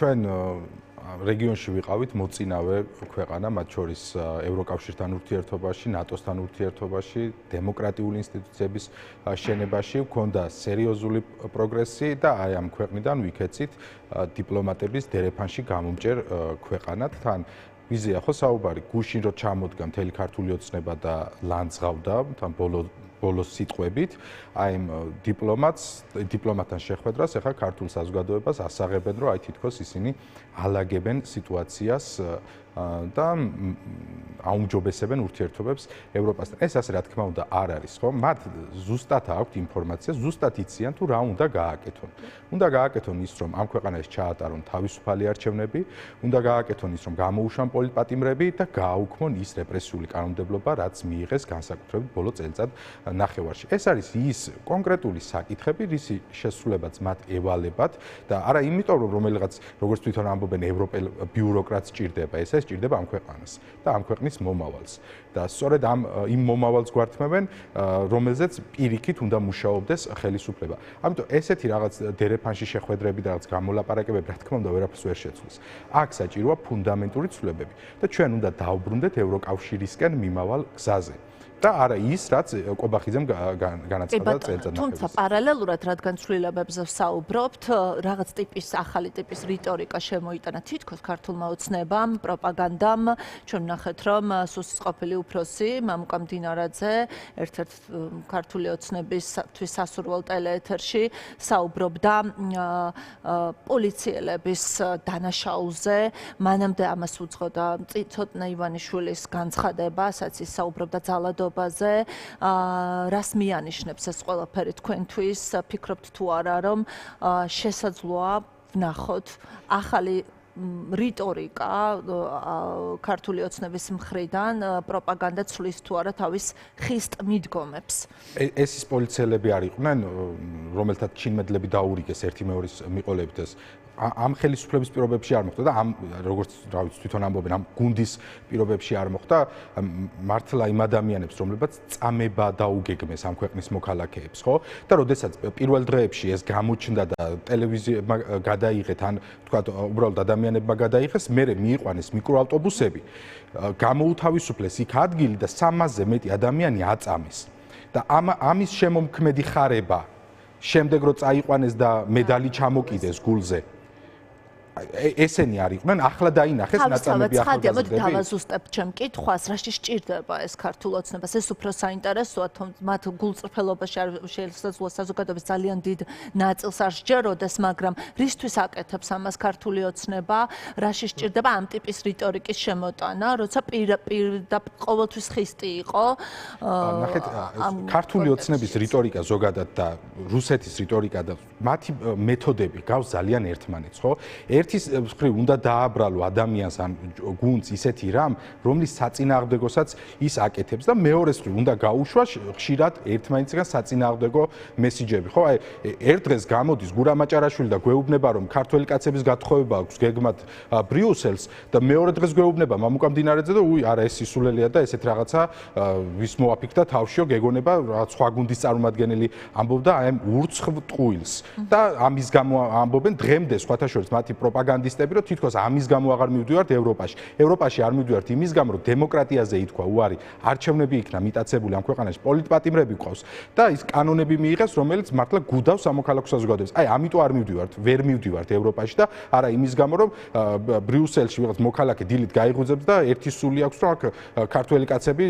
ჩვენ რეგიონში ვიყავით მოწინავე ქვეყანა, მათ შორის ევროკავშირთან ურთიერთობაში, ნატოსთან ურთიერთობაში, დემოკრატიული ინსტიტუციების შენებაში გვქონდა სერიოზული პროგრესი და აი ამ ქვეყნიდან ვიქეცით დიპლომატების დერეფანში გამომჭერ ქვეყანად. თან ვიზია ხო საუბარი, გუშინ რო ჩამოდგა მთელი ქართული ოცნება და ლანძღავდა, თან ბოლოს სიტყვებით, აი ამ დიპლომატთან შეხვედრას ახლა ქართულ საზოგადოებას ასაღებენ, რომ აი თითქოს ისინი ალაგებენ სიტუაციას და აუმჯობესებენ ურთიერთობებს ევროპასთან. ეს ასე რა თქმა უნდა არ არის, ხო? მათ ზუსტად აქვთ ინფორმაცია, ზუსტად იციან თუ რა უნდა გააკეთონ. უნდა გააკეთონ ის, რომ ამ ქვეყანაში ჩაატარონ თავისუფალი არჩევნები, უნდა გააკეთონ ის, რომ გამოუშვან პოლიტპატიმრები და გააუქმონ ის რეპრესიული კანონმდებლობა, რაც მიიღეს განსაკუთრებით ბოლო წელიწად ნახევარში. ეს არის ის კონკრეტული საკითხები, რისი შესრულებაც მათ ევალებათ და არა იმიტომ, რომ რომელიღაც როგორც თვითონ ამბობენ ევროპელ ბიუროკრატს ჭირდება, ეს ჭირდება ამ ქვეყანას და ამ ქვეყნის მომავალს. და სწორედ იმ მომავალს გვართმევენ, რომელზეც პირიქით უნდა მუშაობდეს ხელისუფლება. ამიტომ ესეთი რაღაც დერეფანში შეხვედრები და რაღაც გამოლაპარაკებები, რა თქმა უნდა, ვერაფერს ვერ შეცვლის. აქ საჭიროა ფუნდამენტური ცვლილებები და ჩვენ უნდა დავბრუნდეთ ევროკავშირისკენ მიმავალ გზაზე. და არა ის, რაც კვებახიძემ განაცხადა წელიწად ნახევარზე. თუმცა პარალელურად, რადგან ცვლილებებზე ვსაუბრობთ, რაღაც ტიპის ახალი ტიპის რიტორიკა შემოიტანა თითქოს ქართულმა ოცნებამ, პროპაგანდამ. ჩვენ ვნახეთ, რომ სუსის ყოფილი უფროსი მამუკა მდინარაძე ერთ-ერთ ქართული ოცნებისთვის სასურველ ტელეეთერში საუბრობდა პოლიციელების დანაშაულზე. მანამდე ამას უძღოდა წითოტნა ივანიშვილის განცხადება, სადაც ის საუბრობდა ძალადობაზე. რას მიანიშნებს ეს ყველაფერი თქვენთვის? ფიქრობთ თუ არა, რომ შესაძლოა ვნახოთ ახალი რიტორიკა ქართული ოცნების მხრიდან პროპაგანდა ცვლის თუ არა თავის ხისტ მიდგომებს? ეს ის პოლიციელები არ იყვნენ, რომელთაც ჩინმედლები დაურიგეს ერთი მეორის მიყოლებით ეს ამ ხელისუფლების პირობებში არ მოხდა და ამ როგორც რა ვიცი თვითონ ამბობენ ამ გუნდის პირობებში არ მოხდა მართლა იმ ადამიანებს რომლებიც წამება დაუგეგმეს ამ ქვეყნის მოქალაქეებს ხო და როდესაც პირველ დღეებში ეს გამოჩნდა და ტელევიზიებმა გადაიღეთ ან თქვა უბრალოდ ადამიანებმა გადაიღეს მერე მიიყვანეს მიკროავტობუსები გამოუთავისუფლეს იქ ადგილი და 300-ზე მეტი ადამიანი აწამეს და ამის შემომქმედი ხარება შემდეგ რო წაიყვანეს და медаლი ჩამოკიდეს გულზე ესენი არ იყვნენ ახლა დაინახეს ნაწამები ახალგაზრდები. მოდი დავაზუსტებ ჩემ კითხვას, რაში სჭირდება ეს ქართულ ოცნებას? ეს უფრო საინტერესოა, მათ გულწრფელობაში შესაძლოა საზოგადოების ძალიან დიდ ნაწილს არ სჯეროდეს, მაგრამ რისთვის აკეთებს ამას ქართული ოცნება? რაში სჭირდება ამ ტიპის რიტორიკის შემოტანა, როცა პირდაპირ ყოველთვის ხისტი იყო? ნახეთ, ქართული ოცნების რიტორიკა ზოგადად და რუსეთის რიტორიკა და მათი მეთოდები გავს ძალიან ერთმანეთს, ხო? ერთის მხრივ უნდა დააბრალო ადამიანს ან გუნდს ისეთი რამ, რომლის საწინააღმდეგოსაც ის აკეთებს და მეორეს მხრივ უნდა გაუშვა ხშირად ერთმანეთისგან საწინააღმდეგო მესიჯები. ხო, აი ერთ დღეს გამოდის გურამ აჭარაშვილი და გვეუბნება, რომ ქართველი კაცების გათხოვება აქვს გეგმად ბრიუსელს და მეორე დღეს გვეუბნება მამუკა მდინარაძე და უი, არა ეს სისულელია და ესეთ რაღაცა ვის მოაფიქრდა თავშიო გეგონება რაღაც სხვა გუნდის წარმომადგენელი ამბობდა აი ამ ურცხ ტყუილს და ამის გამო ამბობენ დღემდე სხვათა შორის მათი პროპაგანდისტები რომ თითქოს ამის გამო აღარ მივდივართ ევროპაში. ევროპაში არ მივდივართ იმის გამო რომ დემოკრატიაზე ითქვა უარი, არჩევნები იქნა მიტაცებული ამ ქვეყანაში, პოლიტპატიმრები ყავს და ის კანონები მიიღეს, რომელიც მართლა გუდავს სამოქალაქო საზოგადოებას. აი, ამიტომ არ მივდივართ, ვერ მივდივართ ევროპაში და არა იმის გამო რომ ბრიუსელში ვიღაც მოქალაქე დილით გაიღუძებს და ერთი სული აქვს რომ აქ ქართველი კაცები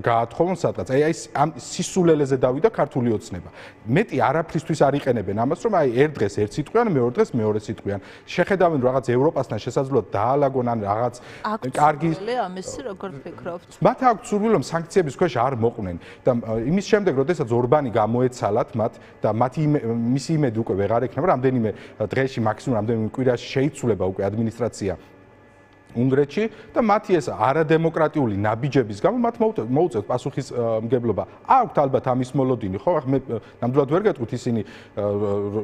გაათხოვონ სადღაც. აი ამ სისულელეზე დავიდა ქართული ოცნება. მეტი არაფრისთვის არ იყენებენ ამას რომ აი ერთ დღეს ერთ სიტყვიან, მეორე დღეს მეორე სიტყვიან. შეხედავენ რაღაც ევროპასთან შესაძლოა დაალაგონ ან რაღაც კარგი ამისი როგორ ფიქრობთ? მათ აქვს სურვილი რომ სანქციების ქვეშ არ მოყვნენ და იმის შემდეგ როდესაც ორბანი გამოეცალათ მათ და მისი იმედი უკვე ვეღარ ექნება რამდენიმე დღეში მაქსიმუმ რამდენიმე კვირაში შეიცვლება უკვე ადმინისტრაცია უნგრეთში და მათი ეს არადემოკრატიული ნაბიჯების გამო მათ მოუწევთ პასუხისმგებლობა. აქვთ ალბათ ამის მოლოდინი, ხო? მე ნამდვილად ვერ გეტყვით ისინი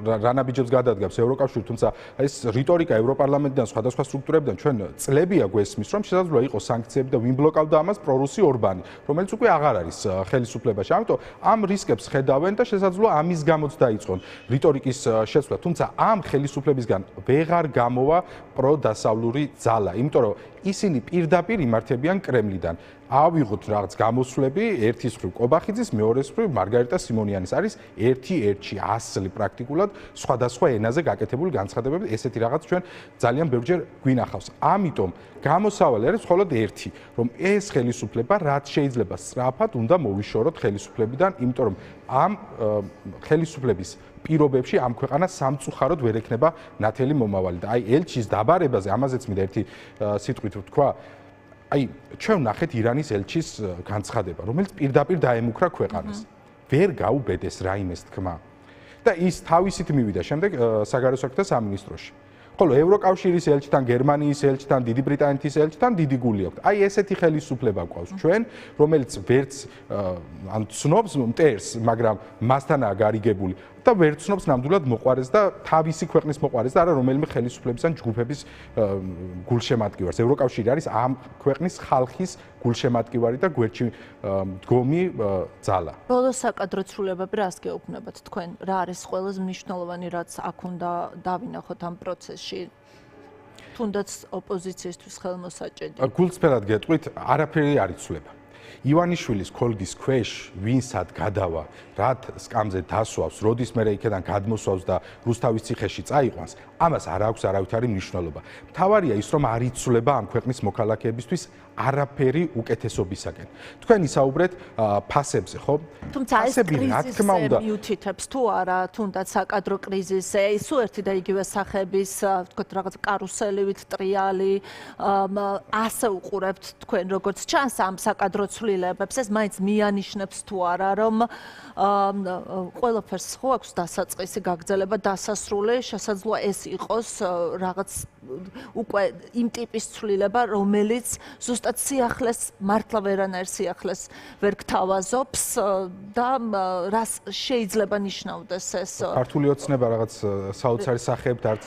რა ნაბიჯებს გადადგამს ევროკავშირი, თუმცა ეს რიტორიკა ევროპარლამენტიდან სხვადასხვა სტრუქტურებიდან ჩვენ წლებია გვესმის, რომ შესაძლოა იყოს სანქციები და ვინ ბლოკავდა ამას პრორუსი ორბანი, რომელიც უკვე აღარ არის ხელისუფლებაში. ამიტომ ამ რისკებს ხედავენ და შესაძლოა ამის გამოც დაიწყონ რიტორიკის შეცვლა, თუმცა ამ ხელისუფლებისგან ვეღარ გამოვა პროდასავლური ძალა. იმიტომ რომ ისინი პირდაპირ იმართებიან კრემლიდან. ავიღოთ რაღაც გამოსვლები, ერთის მხრივ კობახიძის, მეორეს მხრივ მარგარიტა სიმონიანის. არის ერთი-ერთში ასლი პრაქტიკულად სხვადასხვა ენაზე გაკეთებული განცხადებები, ესეთი რაღაც ჩვენ ძალიან ბევრჯერ გვინახავს. ამიტომ გამოსავალი არის მხოლოდ ერთი, რომ ეს ხელისუფლება რაც შეიძლება სწრაფად უნდა მოვიშოროთ ხელისუფლებიდან, იმიტომ რომ ამ ხელისუფლების პირობებში ამ ქვეყანას სამწუხაროდ ვერ ექნება ნათელი მომავალი და აი ელჩის დაბარებაზე ამაზეც მინდა ერთი სიტყვით ვთქვა. აი ჩვენ ნახეთ ირანის ელჩის განცხადება, რომელიც პირდაპირ დაემუქრა ქვეყანას. ვერ გაუბედეს რაიმეს თქმა. და ის თავისით მივიდა შემდეგ საგარეო საქმეთა სამინისტროში. ხოლო ევროკავშირის ელჩთან, გერმანიის ელჩთან, დიდი ბრიტანეთის ელჩთან დიდი გული აქვს. აი ესეთი ხელისუფლება გვყავს ჩვენ, რომელიც ვერც ან ცნობს მტერს, მაგრამ მასთანაა გარიგებული და ვერ ცნობს ნამდვილად მოყვარეს და თავისი ქვეყნის მოყვარეს და არა რომელიმე ხელისუფლების ან ჯგუფების გულშემატკივარს. ევროკავშირი არის ამ ქვეყნის ხალხის გულშემატკივარი და გვერდში მდგომი ძალა. ბოლოს საკადრო ცვლილებები რას გეუბნებათ თქვენ? რა არის ყველაზე მნიშვნელოვანი, რაც აქ უნდა დავინახოთ ამ პროცესში? თუნდაც ოპოზიციისთვის ხელმოსაჭედი. გულწრფელად გეტყვით, არაფერი არ იცვლება. ივანიშვილის ქოლგის ქვეშ ვინსად გადავა, რათ სკამზე დასვავს, როდის მერე იქიდან გადმოსვავს და რუსთავის ციხეში წაიყვანს, ამას არ აქვს არავითარი მნიშვნელობა. მთავარია ის, რომ არ იცვლება ამ ქვეყნის მოქალაქეებისთვის არაფერი უკეთესობისაკენ. თქვენ ისაუბრეთ ფასებზე, ხო? თუმცა ეს კრიზისი მიუთითებს თუ არა, თუნდაც საკადრო კრიზისი, ისო ერთი და იგივე სახების, ვთქვათ, რაღაც კარუსელივით ტრიალი, ასე უყურებთ თქვენ, როგორც ჩანს ამ საკადრო ცვლილებებს, ეს მაინც მიანიშნებს თუ არა, რომ ყველაფერს ხო აქვს დასაწყისი, გაგრძელება, დასასრული, შესაძლოა ეს იყოს რაღაც უკვე იმ ტიპის ცვლილება, რომელიც ზუსტად სიახლეს, მართლა ვერანაირ სიახლეს ვერ გთავაზობს და რას შეიძლება ნიშნავდეს ეს? ქართული ოცნება რაღაც საოცარი სახეებთ, არც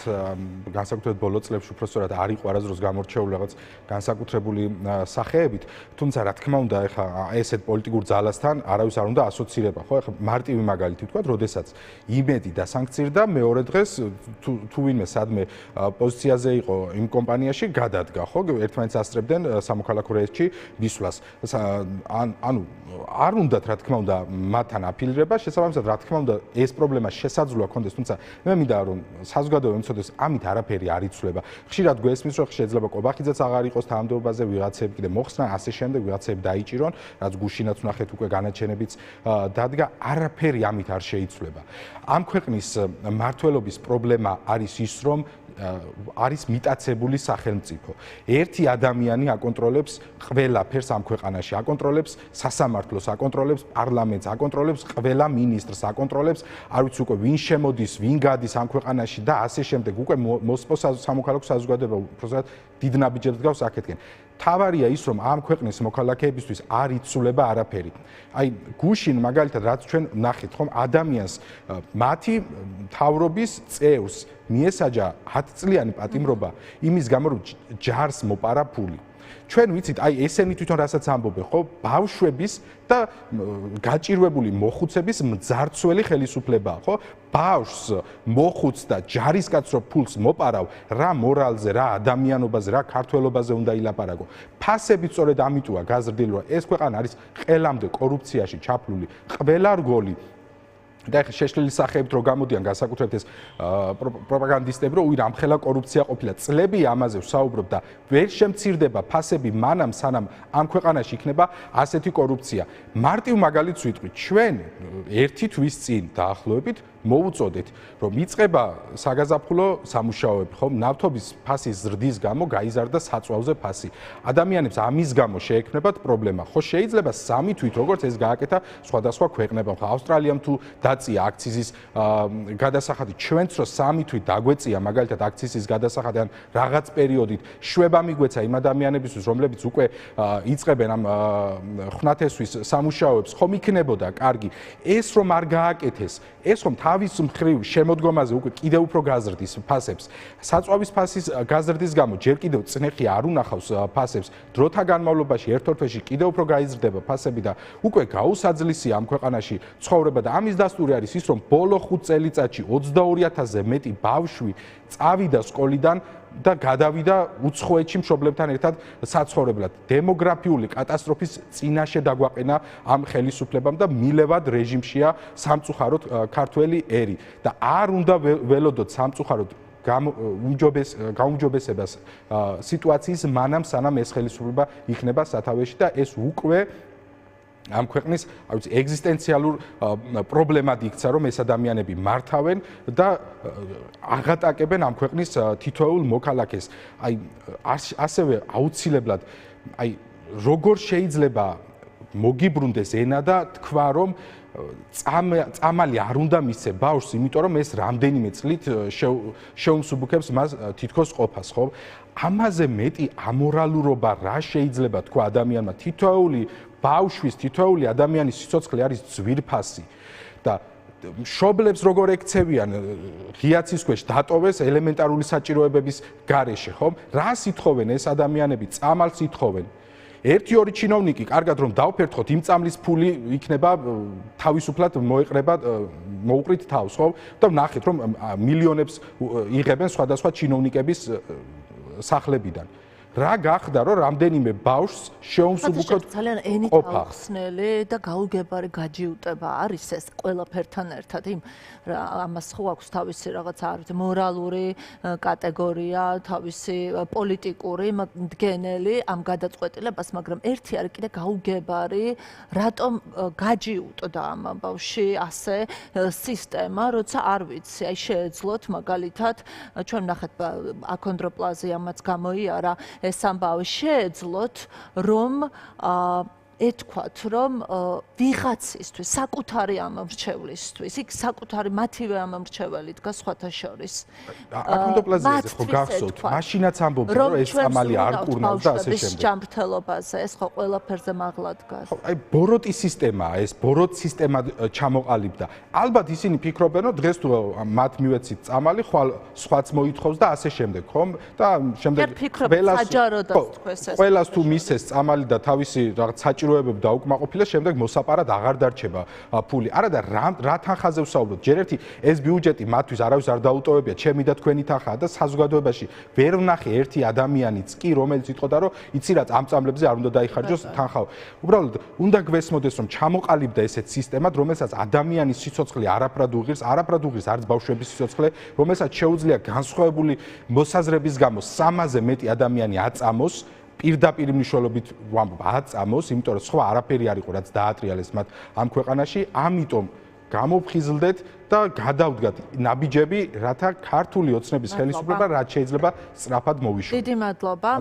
განსაკუთრებით ბოლო წლებში უბრალოდ არ იყო არასდროს გამორჩეული რაღაც განსაკუთრებული სახეებით, თუმცა რა თქმა უნდა, ეხა ესეთ პოლიტიკურ ძალასთან არავის არ უნდა ასოცირება, ხო? ეხა მარტივი მაგალითი ვთქვათ, როდესაც იმედი დასანქცირდა, მეორე დღეს თუ ვინმე სადმე პოზიციაზე იყო იმ კომპანიაში გადადგა, ხო? ერთმანეთს ასწრებდნენ სამოქალაქო რეესტრში მისვლას. ანუ არ უნდათ რა თქმა უნდა მათთან აფილირება, შესაბამისად რა თქმა უნდა ეს პრობლემა შესაძლოა კონდეს, თუმცა მე მინდა რომ საზოგადოება ემწოდეს ამით არაფერი არ იცვლება. ხშირად გვესმის რომ შეიძლება კობახიძეც აღარ იყოს თანამდებობაზე, ვიღაცები კიდე მოხსნა, ასე შემდეგ ვიღაცები დაიჭირონ, რაც გუშინაც ვნახეთ უკვე განაჩენებიც დადგა, არაფერი ამით არ შეიცვლება. ამ ქვეყნის მმართველობის პრობლემა არის ის, რომ არის მიტაცებული სახელმწიფო. ერთი ადამიანი აკონტროლებს ყველაფერს ამ ქვეყანაში, აკონტროლებს სასამართლოს, აკონტროლებს პარლამენტს, აკონტროლებს ყველა მინისტრს, აკონტროლებს არ ვიცი უკვე ვინ შემოდის, ვინ გადის ამ ქვეყანაში და ასე შემდეგ. უკვე მოსპოს სამოქალაქო საზოგადოება უბრალოდ დიდ ნაბიჯებს გავს აქეთკენ. თავარია ის, რომ ამ ქვეყნის მოქალაქეებისთვის არ იცვლება არაფერი. აი, გუშინ მაგალითად რაც ჩვენ ნახეთ, ხომ ადამიანს მათი მთავრობის წევრს მიესაჯა 10 წლიანი პატიმრობა იმის გამო, რომ ჯარს მოპარა ფული. ჩვენ ვიცით, აი ესენი თვითონ რასაც ამბობენ, ხო, ბავშვების და გაჭირვებული მოხუცების მძარცველი ხელისუფლებაა, ხო? ბავშვს, მოხუცს და ჯარისკაცს რო ფულს მოპარავ, რა მორალზე, რა ადამიანობაზე, რა ქართველობაზე უნდა ილაპარაკო. ფასები სწორედ ამიტოა გაზრდილი, რომ ეს ქვეყანა არის ყელამდე კორუფციაში ჩაფლული, ყველა რგოლი და ეხლა შეშლილი სახეებით რო გამოდიან განსაკუთრებით ეს პროპაგანდისტები, რომ უირ ამხელა კორუფცია ყოფილა. წლები ამაზე ვსაუბრობ და ვერ შემცირდება ფასები მანამ სანამ ამ ქვეყანაში იქნება ასეთი კორუფცია. მარტივ მაგალითს ვიტყვი, ჩვენ ერთი თვის წინ დაახლოებით მოუწოდეთ, რომ იწყება საგაზაფხულო სამუშაოები, ხომ? ნავთობის ფასის ზრდის გამო გაიზარდა საწვავზე ფასი. ადამიანებს ამის გამო შეექმნებათ პრობლემა. ხო შეიძლება 3 თვით როგორც ეს გააკეთა სხვადასხვა ქვეყნებამ. ხო ავსტრალიამ თუ დაწია აქციზის გადასახადი, ჩვენც რო 3 თვით დაგვეწია მაგალითად აქციზის გადასახადი ან რაღაც პერიოდით შვება მიგვეცა იმ ადამიანებისთვის, რომლებიც უკვე იწყებენ ამ ხნათესვის სამუშაოებს, ხომ იქნებოდა კარგი. ეს რომ არ გააკეთეს, ეს რომ თავის მხრივ შემოდგომაზე უკვე კიდევ უფრო გაზრდის ფასებს, საწვავის ფასის გაზრდის გამო ჯერ კიდევ წნეხი არ უნახავს ფასებს, დროთა განმავლობაში ერთ-ერთ თვეში კიდევ უფრო გაიზრდება ფასები და უკვე გაუსაძლისია ამ ქვეყანაში ცხოვრება და ამის დასტური არის ის, რომ ბოლო 5 წელიწადში 22,000-ზე მეტი ბავშვი წავიდა სკოლიდან და გადავიდა უცხოეთში მშობლებთან ერთად საცხოვრებლად. დემოგრაფიული კატასტროფის წინაშე დაგვაყენა ამ ხელისუფლებამ და მილევად რეჟიმშია სამწუხაროდ ქართველი ერი და არ უნდა ველოდოთ სამწუხაროდ გაუმჯობესებას სიტუაციის მანამ სანამ ეს ხელისუფლება იქნება სათავეში და ეს უკვე ამ ქვეყნის ეგზისტენციალურ პრობლემად იქცა, რომ ეს ადამიანები მართავენ და აღატაკებენ ამ ქვეყნის თითოეულ მოქალაქეს. აი ასევე აუცილებლად როგორ შეიძლება მოგიბრუნდეს ენა და თქვა, რომ წამალი არ უნდა მისცე ბავშვს, იმიტომ რომ ეს რამდენიმე წლით შეუმსუბუქებს მას თითქოს ყოფას, ხო? ამაზე მეტი ამორალურობა რა შეიძლება თქვა ადამიანმა? თითოეული ბავშვის, თითოეული ადამიანის სიცოცხლე არის ძვირფასი და მშობლებს როგორ ექცევიან ღიაცის ქვეშ დატოვეს ელემენტარული საჭიროებების გარეშე, ხო? რას ითხოვენ ეს ადამიანები? წამალს ითხოვენ. 1-2 ჩინოვნიკი, კარგად რომ დავფერთხოთ, იმ წამლის ფული იქნება თავისუფლად მოუყრით თავს, ხო? და ვნახეთ, რომ მილიონებს იღებენ სხვადასხვა ჩინოვნიკების სახლებიდან. რა გახდა, რომ რამდენიმე ბავშვს შეუმსუბუქოდ ძალიან ენით ახსნელი და გაუგებარი გაჯიუტება არის ეს ყველაფერთან ერთად. ამას ხო აქვს თავისი რაღაც მორალური კატეგორია, თავისი პოლიტიკური მდგენელი ამ გადაწყვეტილებას, მაგრამ ერთი არის კიდე გაუგებარი, რატომ გაჯიუტდა ამ ბავშვი ასე სისტემა, როცა არ ვიცი, აი შეეძლოთ მაგალითად, ჩვენ ვნახეთ აქონდროპლაზიამაც გამოიარა ეს ამბავი, შეეძლოთ რომ ეთქვათ, რომ ვიღაცისთვის, საკუთარი ამომრჩევლისთვის, იქ საკუთარი მათივე ამომრჩეველი დგას სხვათა შორის. აქონდროპლაზიაზე ხო გახსოვთ, მაშინაც ამბობდნენ, რომ ეს წამალი არ კურნავს და ასე შემდეგ. ჯანმრთელობაზე ეს ხო ყველაფერზე მაღლა დგას. აი ბოროტი სისტემაა ეს, ბოროტ სისტემა ჩამოყალიბდა. ალბათ ისინი ფიქრობენ, რომ დღეს თუ მათ მივეცით წამალი, ხვალ სხვაც მოითხოვს და ასე შემდეგ, ხომ? და შემდეგ ყველას თუ მისცეს წამალი და თავისი რაღაც საჭირო დაუკმაყოფილეს, შემდეგ მოსაპარად აღარ დარჩება ფული. არა და რა თანხაზე ვსაუბრობთ? ჯერ ერთი ეს ბიუჯეტი მათთვის არავის არ დაუტოვებია, ჩემი და თქვენი თანხაა და საზოგადოებაში ვერ ვნახე ერთი ადამიანიც კი, რომელიც იტყოდა, რომ იცი რა, ამ წამლებზე არ უნდა დაიხარჯოს თანხა. უბრალოდ უნდა გვესმოდეს, რომ ჩამოყალიბდა ესეთ სისტემად, რომელსაც ადამიანის სიცოცხლე არაფრად უღირს, არც ბავშვების სიცოცხლე, რომელსაც შეუძლია განსხვავებული მოსაზრების გამო 300-ზე მეტი ადამიანი აწამოს. პირდაპირ მნიშვნელობით ვამბობ, აწამოს, იმიტომ რომ სხვა არაფერი არ იყო, რაც დაატრიალეს მათ ამ ქვეყანაში, ამიტომ გამოფხიზლდეთ და გადავდგათ ნაბიჯები, რათა ქართული ოცნების ხელისუფლება რაც შეიძლება სწრაფად მოვიშოროს. დიდი მადლობა.